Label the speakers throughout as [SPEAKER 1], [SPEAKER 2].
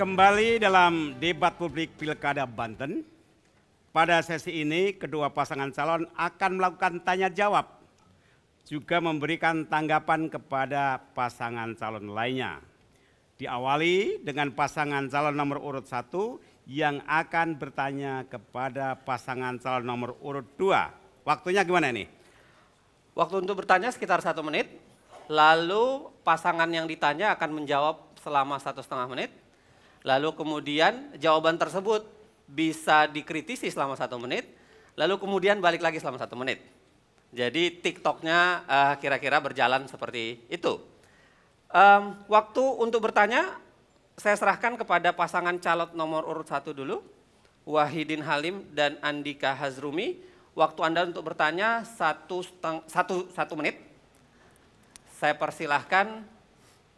[SPEAKER 1] Kembali dalam debat publik Pilkada Banten. Pada sesi ini kedua pasangan calon akan melakukan tanya jawab, juga memberikan tanggapan kepada pasangan calon lainnya. Diawali dengan pasangan calon nomor urut 1 yang akan bertanya kepada pasangan calon nomor urut 2. Waktunya gimana ini?
[SPEAKER 2] Waktu untuk bertanya sekitar 1 menit, lalu pasangan yang ditanya akan menjawab selama 1,5 menit, lalu kemudian jawaban tersebut bisa dikritisi selama 1 menit, lalu kemudian balik lagi selama 1 menit. Jadi TikToknya kira-kira berjalan seperti itu. Waktu untuk bertanya saya serahkan kepada pasangan calon nomor urut 1 dulu, Wahidin Halim dan Andika Hazrumi. Waktu Anda untuk bertanya 1 menit. Saya persilahkan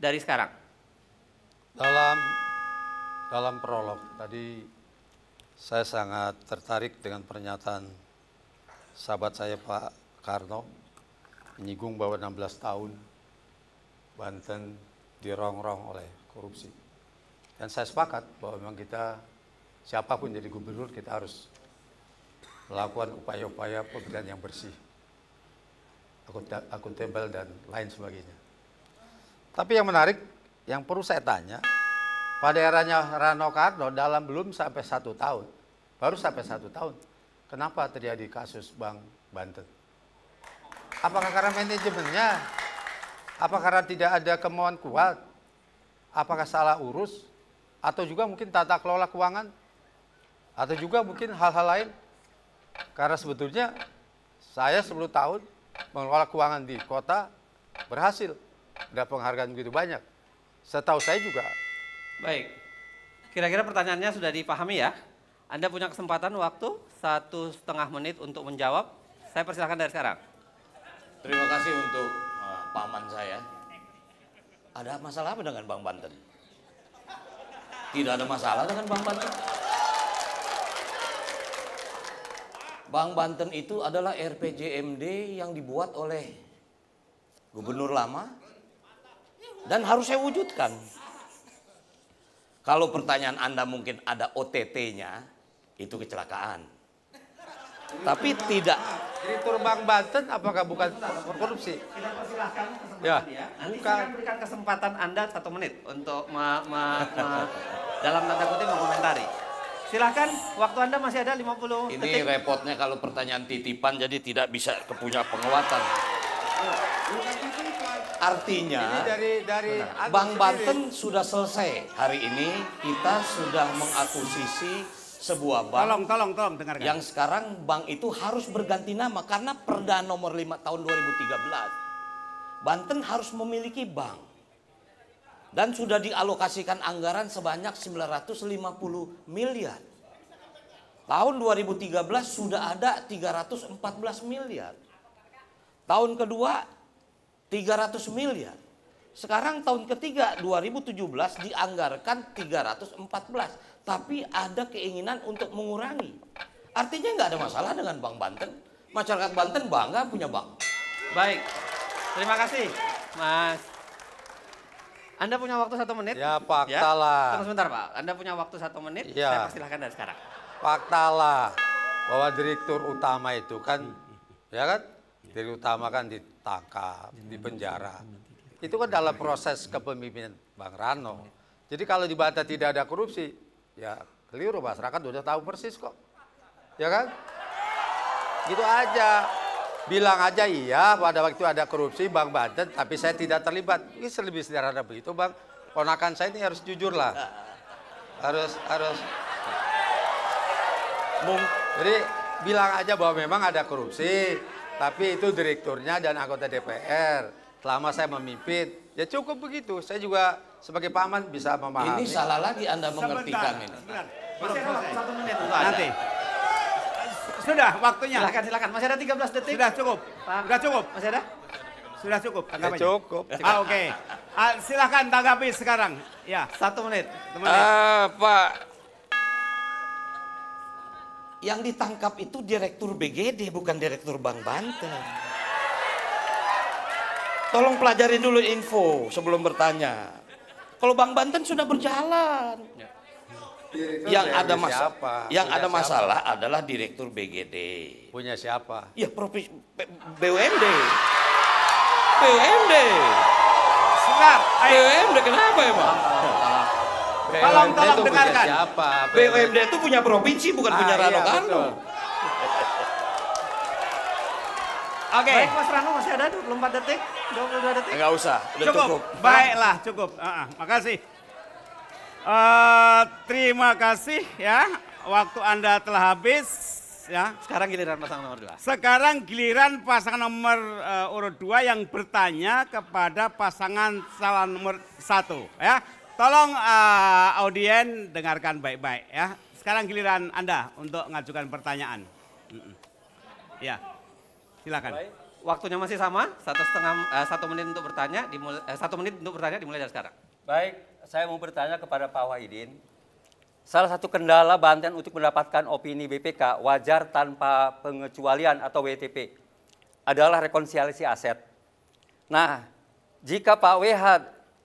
[SPEAKER 2] dari sekarang.
[SPEAKER 3] Dalam prolog tadi saya sangat tertarik dengan pernyataan sahabat saya Pak Karno menyinggung bahwa 16 tahun Banten dirongrong oleh korupsi. Dan saya sepakat bahwa memang kita siapapun jadi gubernur kita harus melakukan upaya-upaya pemerintahan yang bersih, akuntabel dan lain sebagainya. Tapi yang menarik, yang perlu saya tanya, pada eranya Rano Karno dalam belum sampai 1 tahun, baru sampai 1 tahun, kenapa terjadi kasus Bank Banten? Apakah karena manajemennya? Apakah karena tidak ada kemauan kuat? Apakah salah urus? Atau juga mungkin tata kelola keuangan? Atau juga mungkin hal-hal lain? Karena sebetulnya saya 10 tahun mengelola keuangan di kota berhasil. Ada penghargaan begitu banyak. Setahu saya juga.
[SPEAKER 2] Baik, kira-kira pertanyaannya sudah dipahami ya? Anda punya kesempatan waktu 1,5 menit untuk menjawab. Saya persilahkan dari sekarang.
[SPEAKER 4] Terima kasih untuk paman saya. Ada masalah apa dengan Bank Banten? Tidak ada masalah dengan Bank Banten. Bank Banten itu adalah RPJMD yang dibuat oleh gubernur lama dan harus saya wujudkan. Kalau pertanyaan Anda mungkin ada OTT-nya, itu kecelakaan. Tapi tidak.
[SPEAKER 3] Direktur Bank Banten apakah bukan korupsi?
[SPEAKER 2] Kita persilahkan kesempatan
[SPEAKER 3] Ya,
[SPEAKER 2] dia. Nanti
[SPEAKER 3] bukan.
[SPEAKER 2] saya akan berikan kesempatan Anda 1 menit untuk dalam tanda kutip mengomentari. Silahkan, waktu Anda masih ada 50
[SPEAKER 4] Ini
[SPEAKER 2] detik.
[SPEAKER 4] repotnya kalau pertanyaan titipan jadi tidak bisa kepunya penguatan. Artinya Bank Banten sudah selesai. Hari ini kita sudah mengakuisisi sebuah bank.
[SPEAKER 1] Tolong dengarkan.
[SPEAKER 4] Yang sekarang bank itu harus berganti nama karena Perda nomor 5 tahun 2013. Banten harus memiliki bank. Dan sudah dialokasikan anggaran sebanyak 950 miliar. Tahun 2013 sudah ada 314 miliar. Tahun kedua 300 miliar. Sekarang tahun ketiga 2017 dianggarkan 314. Tapi ada keinginan untuk mengurangi. Artinya nggak ada masalah dengan Bank Banten. Masyarakat Banten bangga punya bank.
[SPEAKER 2] Baik, terima kasih Mas. Anda punya waktu 1 menit.
[SPEAKER 3] Ya fakta lah.
[SPEAKER 2] Tunggu sebentar Pak, Anda punya waktu 1 menit,
[SPEAKER 3] Ya.
[SPEAKER 2] saya persilahkan dari sekarang.
[SPEAKER 3] Fakta lah bahwa direktur utama itu kan, ya kan, direktur utama kan ditangkap, dipenjara. Itu kan dalam proses kepemimpinan Bang Rano. Jadi kalau dibantah tidak ada korupsi, ya keliru, masyarakat udah tahu persis kok, ya kan? Gitu aja. Bilang aja iya pada waktu ada korupsi Bank Banten, tapi saya tidak terlibat. Ini lebih sederhana begitu Bang. Ponakan saya ini harus jujur lah. Harus. Jadi bilang aja bahwa memang ada korupsi, tapi itu direkturnya dan anggota DPR. Selama saya memimpin, ya cukup begitu. Saya juga sebagai paman bisa memahami.
[SPEAKER 4] Ini salah lagi Anda mengertikan ini.
[SPEAKER 2] Masih ada waktu 1 menit untuk Anda.
[SPEAKER 1] Nanti. Sudah waktunya.
[SPEAKER 2] Silakan. Masih ada 13 detik.
[SPEAKER 1] Sudah cukup.
[SPEAKER 2] Pak.
[SPEAKER 1] Sudah cukup.
[SPEAKER 2] Masih ada?
[SPEAKER 1] Sudah cukup. Tanggap aja.
[SPEAKER 3] Cukup.
[SPEAKER 1] Oke. Silakan tanggapi sekarang. Ya.
[SPEAKER 2] 1 menit.
[SPEAKER 4] Pak, yang ditangkap itu direktur BGD bukan direktur Bank Banten. Tolong pelajarin dulu info sebelum bertanya. Kalau Bank Banten sudah berjalan. Yang ada masalah, yang ada masalah adalah Direktur BGD.
[SPEAKER 3] Punya siapa?
[SPEAKER 4] Ya BUMD. BUMD.
[SPEAKER 1] Sebentar,
[SPEAKER 4] BUMD kenapa ya Pak?
[SPEAKER 1] Tolong
[SPEAKER 3] BUMD itu punya
[SPEAKER 1] dengarkan.
[SPEAKER 3] siapa?
[SPEAKER 4] BUMD itu punya provinsi bukan punya Rano
[SPEAKER 3] iya,
[SPEAKER 4] Karno.
[SPEAKER 3] betul.
[SPEAKER 1] Oke.
[SPEAKER 2] Baik Mas Rano, masih ada 24 detik, 22 detik.
[SPEAKER 4] Enggak usah, udah
[SPEAKER 1] Cukup.
[SPEAKER 4] cukup.
[SPEAKER 1] Baiklah, cukup. Makasih. Terima kasih ya. Waktu Anda telah habis ya.
[SPEAKER 2] Sekarang giliran pasangan nomor 2.
[SPEAKER 1] Sekarang giliran pasangan nomor urut 2 yang bertanya kepada pasangan calon nomor 1 ya. Tolong audien dengarkan baik-baik ya. Sekarang giliran Anda untuk mengajukan pertanyaan. Ya, silakan.
[SPEAKER 2] Baik. Waktunya masih sama, 1 menit untuk bertanya, 1 menit untuk bertanya dimulai dari sekarang.
[SPEAKER 5] Baik, saya mau bertanya kepada Pak Wahidin. Salah satu kendala Banten untuk mendapatkan opini BPK wajar tanpa pengecualian atau WTP adalah rekonsiliasi aset. Nah, jika Pak WH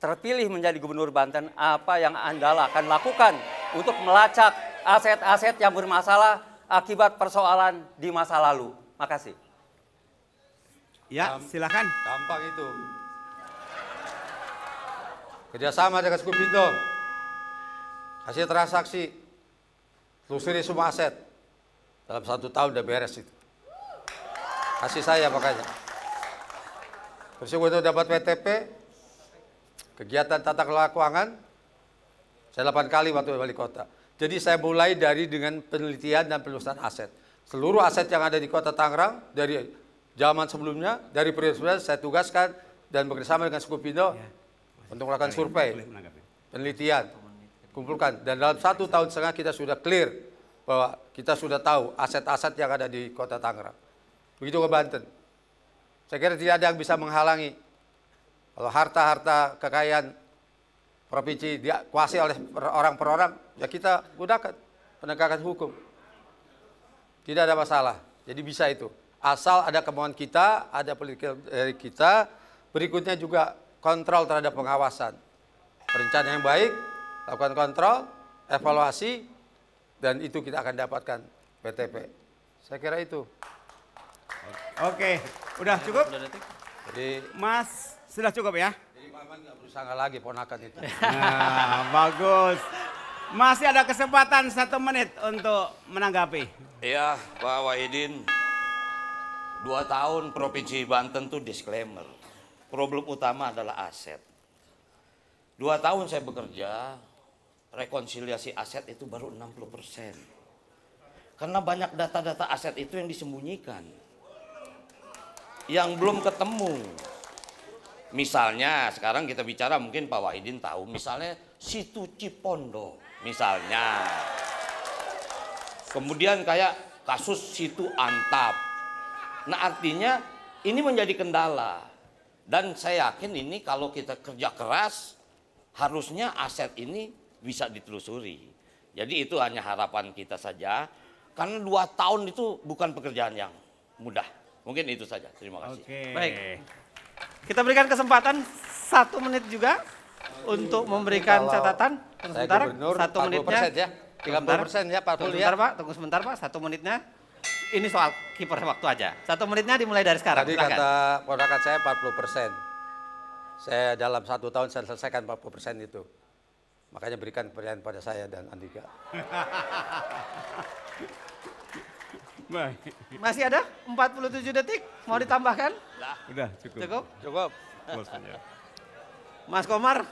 [SPEAKER 5] terpilih menjadi Gubernur Banten, apa yang Anda akan lakukan untuk melacak aset-aset yang bermasalah akibat persoalan di masa lalu? Makasih.
[SPEAKER 1] Ya, silakan.
[SPEAKER 3] Gampang itu. Kerjasama dengan Skupindo. Kasih transaksi. Telusuri semua aset. Dalam 1 tahun udah beres itu. Kasih saya makanya. Terus untuk dapat WTP, kegiatan tata kelola keuangan, saya 8 kali waktu wali kota. Jadi saya mulai dari dengan penelitian dan penelusuran aset. Seluruh aset yang ada di kota Tangerang, dari zaman sebelumnya, dari periode sebelumnya, saya tugaskan dan bekerjasama dengan Skupindo untuk melakukan survei, penelitian, kumpulkan. Dan dalam 1,5 tahun kita sudah clear bahwa kita sudah tahu aset-aset yang ada di kota Tangerang. Begitu ke Banten. Saya kira tidak ada yang bisa menghalangi. Kalau harta-harta kekayaan provinsi dikuasai oleh orang per orang, ya kita gunakan penegakan hukum. Tidak ada masalah. Jadi bisa itu. Asal ada kemauan kita, ada politik dari kita, berikutnya juga kontrol terhadap pengawasan. Perencanaan yang baik, lakukan kontrol, evaluasi, dan itu kita akan dapatkan PTP. Saya kira itu.
[SPEAKER 1] Oke, udah cukup?
[SPEAKER 3] Jadi
[SPEAKER 1] Mas, sudah cukup ya?
[SPEAKER 3] Jadi Maman nggak berusaha lagi ponakan itu.
[SPEAKER 1] Nah, bagus. Masih ada kesempatan 1 menit untuk menanggapi.
[SPEAKER 4] Ya, Pak Wahidin, 2 tahun Provinsi Banten tuh disclaimer. Problem utama adalah aset. 2 tahun saya bekerja, rekonsiliasi aset itu baru 60%. Karena banyak data-data aset itu yang disembunyikan. Yang belum ketemu. Misalnya, sekarang kita bicara mungkin Pak Wahidin tahu, misalnya situ Cipondo, misalnya. Kemudian kayak kasus situ Antap. Nah artinya ini menjadi kendala. Dan saya yakin ini kalau kita kerja keras, harusnya aset ini bisa ditelusuri. Jadi itu hanya harapan kita saja. Karena 2 tahun itu bukan pekerjaan yang mudah. Mungkin itu saja. Terima kasih.
[SPEAKER 1] Oke.
[SPEAKER 2] Baik. Kita berikan kesempatan 1 menit juga untuk memberikan
[SPEAKER 3] Kalau
[SPEAKER 2] catatan. Tunggu
[SPEAKER 3] saya
[SPEAKER 2] sebentar,
[SPEAKER 3] gubernur,
[SPEAKER 2] 1 menitnya.
[SPEAKER 3] 40% ya. 30% ya, 40
[SPEAKER 2] Tunggu
[SPEAKER 3] ya.
[SPEAKER 2] sebentar Pak, tunggu sebentar Pak, 1 menitnya. Ini soal kiper waktu aja. 1 menitnya dimulai dari sekarang.
[SPEAKER 3] Tadi
[SPEAKER 2] Silakan.
[SPEAKER 3] kata ponakan saya 40%. Saya dalam 1 tahun saya selesaikan 40% itu. Makanya berikan pertanyaan pada saya dan Andika.
[SPEAKER 1] Baik.
[SPEAKER 2] Masih ada 47 detik, mau ditambahkan?
[SPEAKER 1] Udah cukup.
[SPEAKER 2] Cukup?
[SPEAKER 3] Cukup.
[SPEAKER 1] Close aja.
[SPEAKER 2] Mas Komar,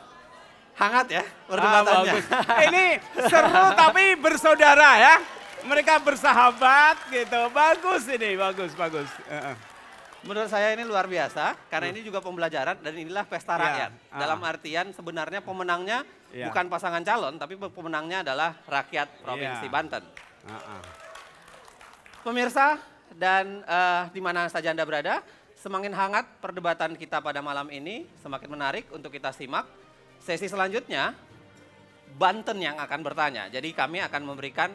[SPEAKER 2] hangat ya
[SPEAKER 1] Ah,
[SPEAKER 2] perdebatannya.
[SPEAKER 1] bagus. Ini seru tapi bersaudara ya. Mereka bersahabat gitu. Bagus ini, bagus, bagus.
[SPEAKER 2] Menurut saya ini luar biasa, karena ini juga pembelajaran dan inilah pesta
[SPEAKER 1] Ya,
[SPEAKER 2] rakyat. Dalam artian sebenarnya pemenangnya
[SPEAKER 1] Ya.
[SPEAKER 2] bukan pasangan calon, tapi pemenangnya adalah rakyat Provinsi
[SPEAKER 1] Ya.
[SPEAKER 2] Banten. Pemirsa dan di mana saja Anda berada, semakin hangat perdebatan kita pada malam ini, semakin menarik untuk kita simak. Sesi selanjutnya, Banten yang akan bertanya. Jadi kami akan memberikan,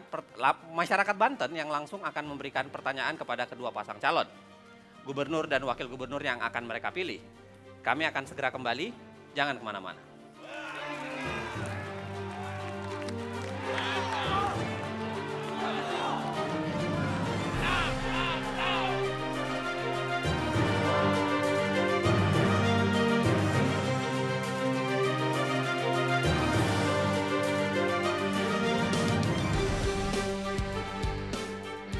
[SPEAKER 2] masyarakat Banten yang langsung akan memberikan pertanyaan kepada kedua pasang calon. Gubernur dan wakil gubernur yang akan mereka pilih. Kami akan segera kembali, jangan kemana-mana.